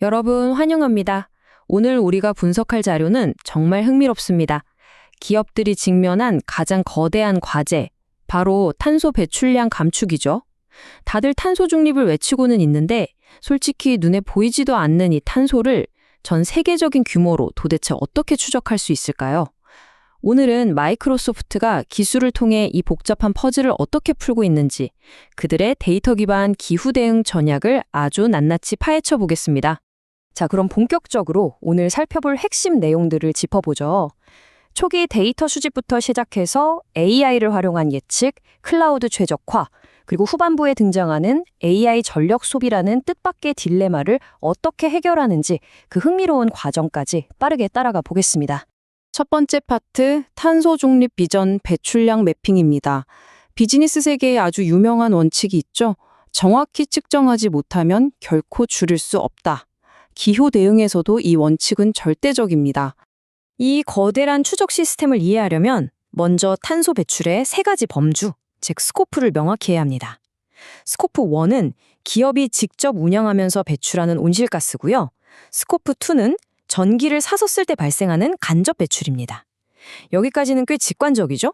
여러분 환영합니다. 오늘 우리가 분석할 자료는 정말 흥미롭습니다. 기업들이 직면한 가장 거대한 과제, 바로 탄소 배출량 감축이죠. 다들 탄소 중립을 외치고는 있는데 솔직히 눈에 보이지도 않는 이 탄소를 전 세계적인 규모로 도대체 어떻게 추적할 수 있을까요? 오늘은 마이크로소프트가 기술을 통해 이 복잡한 퍼즐을 어떻게 풀고 있는지, 그들의 데이터 기반 기후 대응 전략을 아주 낱낱이 파헤쳐 보겠습니다. 자, 그럼 본격적으로 오늘 살펴볼 핵심 내용들을 짚어보죠. 초기 데이터 수집부터 시작해서 AI를 활용한 예측, 클라우드 최적화, 그리고 후반부에 등장하는 AI 전력 소비라는 뜻밖의 딜레마를 어떻게 해결하는지 그 흥미로운 과정까지 빠르게 따라가 보겠습니다. 첫 번째 파트, 탄소 중립 비전 배출량 매핑입니다. 비즈니스 세계에 아주 유명한 원칙이 있죠. 정확히 측정하지 못하면 결코 줄일 수 없다. 기후 대응에서도 이 원칙은 절대적입니다. 이 거대한 추적 시스템을 이해하려면 먼저 탄소 배출의 세 가지 범주, 즉 스코프를 명확히 해야 합니다. 스코프 1은 기업이 직접 운영하면서 배출하는 온실가스고요. 스코프 2는 전기를 사서 쓸 때 발생하는 간접 배출입니다. 여기까지는 꽤 직관적이죠?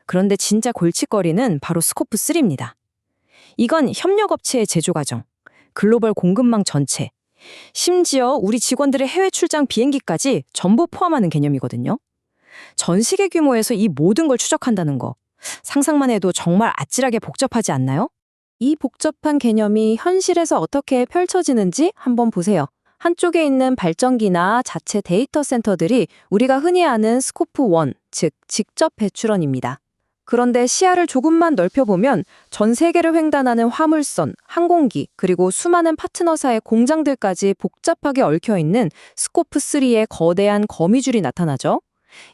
그런데 진짜 골칫거리는 바로 스코프 3입니다. 이건 협력업체의 제조 과정, 글로벌 공급망 전체, 심지어 우리 직원들의 해외 출장 비행기까지 전부 포함하는 개념이거든요. 전 세계 규모에서 이 모든 걸 추적한다는 거, 상상만 해도 정말 아찔하게 복잡하지 않나요? 이 복잡한 개념이 현실에서 어떻게 펼쳐지는지 한번 보세요. 한쪽에 있는 발전기나 자체 데이터 센터들이 우리가 흔히 아는 스코프 1, 즉 직접 배출원입니다. 그런데 시야를 조금만 넓혀보면 전 세계를 횡단하는 화물선, 항공기, 그리고 수많은 파트너사의 공장들까지 복잡하게 얽혀있는 스코프 3의 거대한 거미줄이 나타나죠.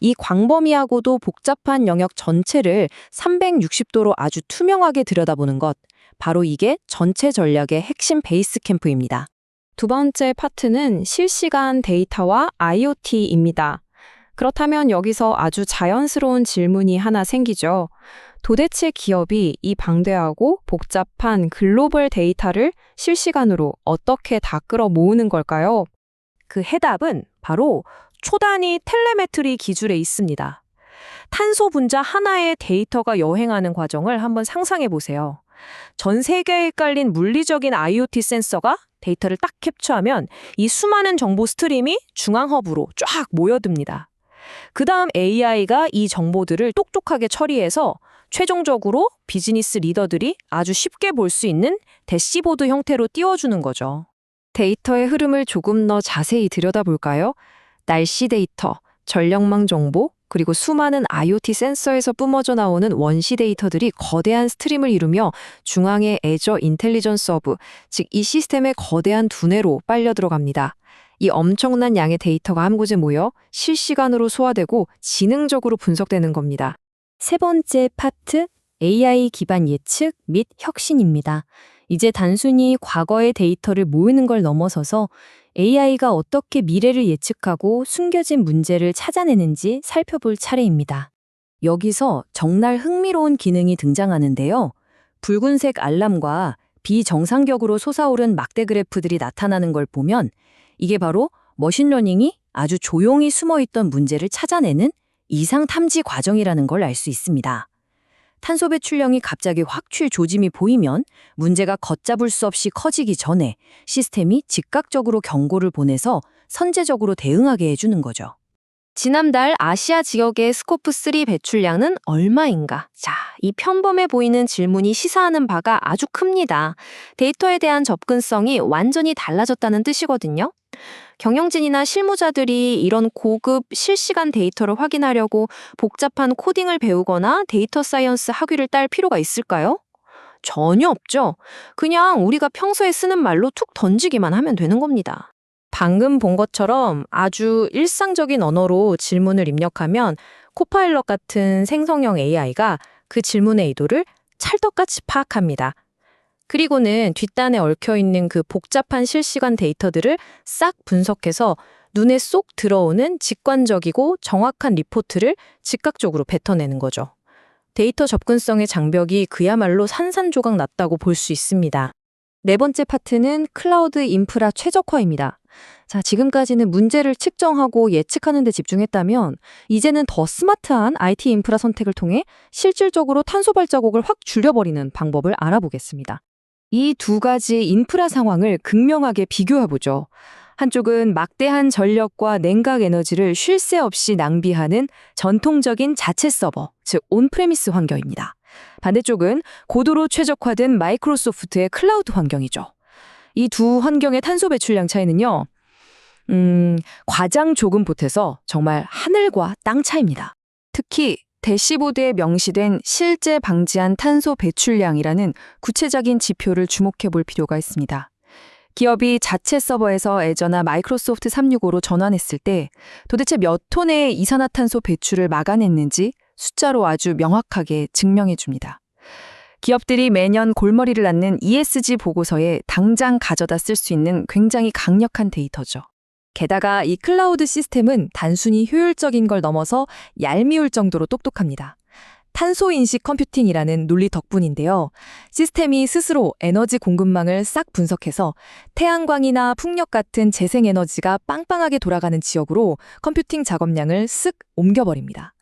이 광범위하고도 복잡한 영역 전체를 360도로 아주 투명하게 들여다보는 것, 바로 이게 전체 전략의 핵심 베이스 캠프입니다. 두 번째 파트는 실시간 데이터와 IoT입니다. 그렇다면 여기서 아주 자연스러운 질문이 하나 생기죠. 도대체 기업이 이 방대하고 복잡한 글로벌 데이터를 실시간으로 어떻게 다 끌어 모으는 걸까요? 그 해답은 바로 초단위 텔레메트리 기술에 있습니다. 탄소 분자 하나의 데이터가 여행하는 과정을 한번 상상해 보세요. 전 세계에 깔린 물리적인 IoT 센서가 데이터를 딱 캡처하면 이 수많은 정보 스트림이 중앙 허브로 쫙 모여듭니다. 그 다음 AI가 이 정보들을 똑똑하게 처리해서 최종적으로 비즈니스 리더들이 아주 쉽게 볼 수 있는 대시보드 형태로 띄워주는 거죠. 데이터의 흐름을 조금 더 자세히 들여다볼까요? 날씨 데이터, 전력망 정보, 그리고 수많은 IoT 센서에서 뿜어져 나오는 원시 데이터들이 거대한 스트림을 이루며 중앙의 애저 인텔리전스 허브, 즉 이 시스템의 거대한 두뇌로 빨려 들어갑니다. 이 엄청난 양의 데이터가 한 곳에 모여 실시간으로 소화되고 지능적으로 분석되는 겁니다. 세 번째 파트, AI 기반 예측 및 혁신입니다. 이제 단순히 과거의 데이터를 모으는 걸 넘어서서 AI가 어떻게 미래를 예측하고 숨겨진 문제를 찾아내는지 살펴볼 차례입니다. 여기서 정말 흥미로운 기능이 등장하는데요. 붉은색 알람과 비정상격으로 솟아오른 막대 그래프들이 나타나는 걸 보면 이게 바로 머신러닝이 아주 조용히 숨어있던 문제를 찾아내는 이상 탐지 과정이라는 걸 알 수 있습니다. 탄소 배출량이 갑자기 확 조짐이 보이면 문제가 걷잡을 수 없이 커지기 전에 시스템이 즉각적으로 경고를 보내서 선제적으로 대응하게 해주는 거죠. 지난달 아시아 지역의 스코프 3 배출량은 얼마인가? 자, 이 평범해 보이는 질문이 시사하는 바가 아주 큽니다. 데이터에 대한 접근성이 완전히 달라졌다는 뜻이거든요. 경영진이나 실무자들이 이런 고급 실시간 데이터를 확인하려고 복잡한 코딩을 배우거나 데이터 사이언스 학위를 딸 필요가 있을까요? 전혀 없죠. 그냥 우리가 평소에 쓰는 말로 툭 던지기만 하면 되는 겁니다. 방금 본 것처럼 아주 일상적인 언어로 질문을 입력하면 코파일럿 같은 생성형 AI가 그 질문의 의도를 찰떡같이 파악합니다. 그리고는 뒷단에 얽혀있는 그 복잡한 실시간 데이터들을 싹 분석해서 눈에 쏙 들어오는 직관적이고 정확한 리포트를 즉각적으로 뱉어내는 거죠. 데이터 접근성의 장벽이 그야말로 산산조각 났다고 볼 수 있습니다. 네 번째 파트는 클라우드 인프라 최적화입니다. 자, 지금까지는 문제를 측정하고 예측하는 데 집중했다면 이제는 더 스마트한 IT 인프라 선택을 통해 실질적으로 탄소 발자국을 확 줄여버리는 방법을 알아보겠습니다. 이 두 가지 인프라 상황을 극명하게 비교해보죠. 한쪽은 막대한 전력과 냉각 에너지를 쉴 새 없이 낭비하는 전통적인 자체 서버, 즉 온프레미스 환경입니다. 반대쪽은 고도로 최적화된 마이크로소프트의 클라우드 환경이죠. 이 두 환경의 탄소 배출량 차이는요, 과장 조금 보태서 정말 하늘과 땅 차이입니다. 특히 대시보드에 명시된 실제 방지한 탄소 배출량이라는 구체적인 지표를 주목해 볼 필요가 있습니다. 기업이 자체 서버에서 애저나 마이크로소프트 365로 전환했을 때 도대체 몇 톤의 이산화탄소 배출을 막아냈는지 숫자로 아주 명확하게 증명해 줍니다. 기업들이 매년 골머리를 앓는 ESG 보고서에 당장 가져다 쓸 수 있는 굉장히 강력한 데이터죠. 게다가 이 클라우드 시스템은 단순히 효율적인 걸 넘어서 얄미울 정도로 똑똑합니다. 탄소인식 컴퓨팅이라는 논리 덕분인데요. 시스템이 스스로 에너지 공급망을 싹 분석해서 태양광이나 풍력 같은 재생에너지가 빵빵하게 돌아가는 지역으로 컴퓨팅 작업량을 쓱 옮겨버립니다.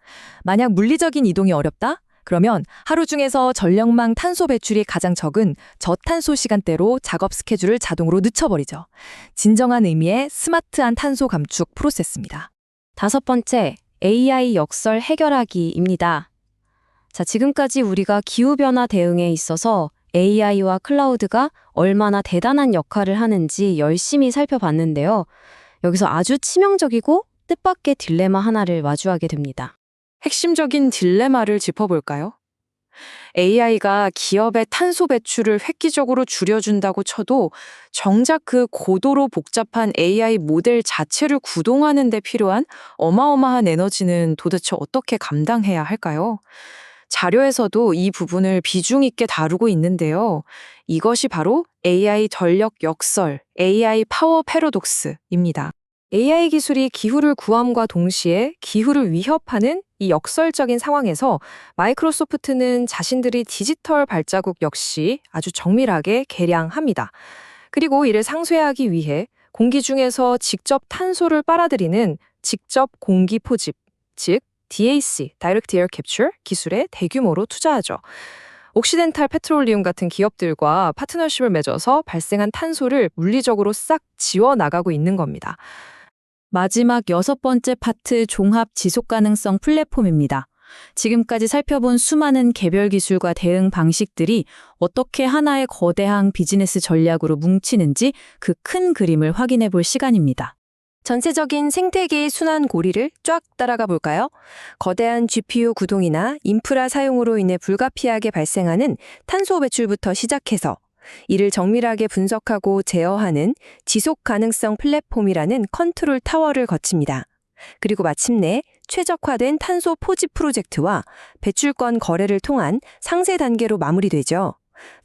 만약 물리적인 이동이 어렵다? 그러면 하루 중에서 전력망 탄소 배출이 가장 적은 저탄소 시간대로 작업 스케줄을 자동으로 늦춰버리죠. 진정한 의미의 스마트한 탄소 감축 프로세스입니다. 5번째, AI 역설 해결하기입니다. 자, 지금까지 우리가 기후변화 대응에 있어서 AI와 클라우드가 얼마나 대단한 역할을 하는지 열심히 살펴봤는데요. 여기서 아주 치명적이고 뜻밖의 딜레마 하나를 마주하게 됩니다. 핵심적인 딜레마를 짚어볼까요? AI가 기업의 탄소 배출을 획기적으로 줄여준다고 쳐도 정작 그 고도로 복잡한 AI 모델 자체를 구동하는 데 필요한 어마어마한 에너지는 도대체 어떻게 감당해야 할까요? 자료에서도 이 부분을 비중 있게 다루고 있는데요. 이것이 바로 AI 전력 역설, AI 파워 패러독스입니다. AI 기술이 기후를 구함과 동시에 기후를 위협하는 이 역설적인 상황에서 마이크로소프트는 자신들의 디지털 발자국 역시 아주 정밀하게 계량합니다. 그리고 이를 상쇄하기 위해 공기 중에서 직접 탄소를 빨아들이는 직접 공기 포집, 즉 DAC, Direct Air Capture 기술에 대규모로 투자하죠. 옥시덴탈 페트롤리움 같은 기업들과 파트너십을 맺어서 발생한 탄소를 물리적으로 싹 지워나가고 있는 겁니다. 마지막 6번째 파트 종합 지속 가능성 플랫폼입니다. 지금까지 살펴본 수많은 개별 기술과 대응 방식들이 어떻게 하나의 거대한 비즈니스 전략으로 뭉치는지 그 큰 그림을 확인해 볼 시간입니다. 전체적인 생태계의 순환 고리를 쫙 따라가 볼까요? 거대한 GPU 구동이나 인프라 사용으로 인해 불가피하게 발생하는 탄소 배출부터 시작해서 이를 정밀하게 분석하고 제어하는 지속 가능성 플랫폼이라는 컨트롤 타워를 거칩니다. 그리고 마침내 최적화된 탄소 포집 프로젝트와 배출권 거래를 통한 상세 단계로 마무리되죠.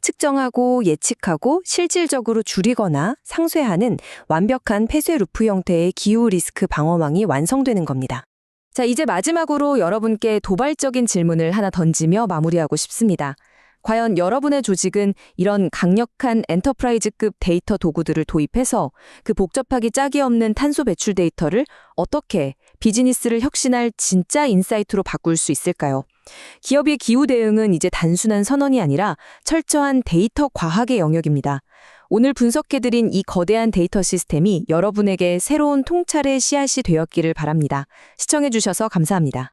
측정하고 예측하고 실질적으로 줄이거나 상쇄하는 완벽한 폐쇄 루프 형태의 기후 리스크 방어망이 완성되는 겁니다. 자, 이제 마지막으로 여러분께 도발적인 질문을 하나 던지며 마무리하고 싶습니다. 과연 여러분의 조직은 이런 강력한 엔터프라이즈급 데이터 도구들을 도입해서 그 복잡하기 짝이 없는 탄소 배출 데이터를 어떻게 비즈니스를 혁신할 진짜 인사이트로 바꿀 수 있을까요? 기업의 기후 대응은 이제 단순한 선언이 아니라 철저한 데이터 과학의 영역입니다. 오늘 분석해드린 이 거대한 데이터 시스템이 여러분에게 새로운 통찰의 씨앗이 되었기를 바랍니다. 시청해주셔서 감사합니다.